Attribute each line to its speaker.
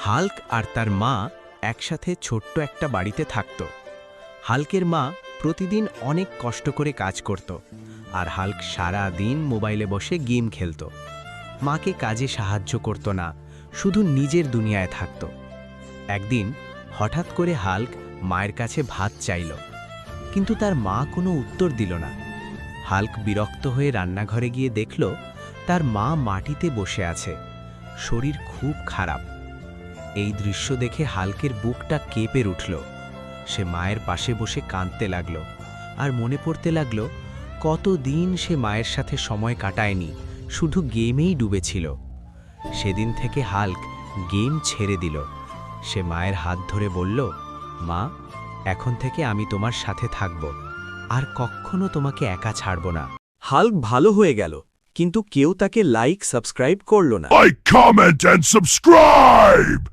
Speaker 1: Hulk আর তার মা একসাথে ছোট্ট একটা বাড়িতে থাকত। হাল্কের মা প্রতিদিন অনেক কষ্ট করে কাজ করত, আর হাল্ক সারা দিন মোবাইলে বসে গেম খেলত। মাকে কাজে সাহায্য করত না, শুধু নিজের দুনিয়ায় থাকত। একদিন হঠাৎ করে হাল্ক মায়ের কাছে ভাত চাইল, কিন্তু তার মা কোনো উত্তর দিল না। হাল্ক বিরক্ত হয়ে রান্নাঘরে গিয়ে দেখল তার মা মাটিতে বসে আছে, শরীর খুব খারাপ। এই দৃশ্য দেখে হাল্কের বুকটা কেঁপে উঠল। সে মায়ের পাশে বসে কাঁদতে লাগল, আর মনে পড়তে লাগল কতদিন সে মায়ের সাথে সময় কাটায়নি, শুধু গেমেই ডুবেছিল। সেদিন থেকে হাল্ক গেম ছেড়ে দিল। সে মায়ের হাত ধরে বলল, মা, এখন থেকে আমি তোমার সাথে থাকব, আর কখনো তোমাকে একা ছাড়ব না।
Speaker 2: হাল্ক ভালো হয়ে গেল, কিন্তু কেউ তাকে লাইক সাবস্ক্রাইব করল না।
Speaker 3: Like, comment, and subscribe!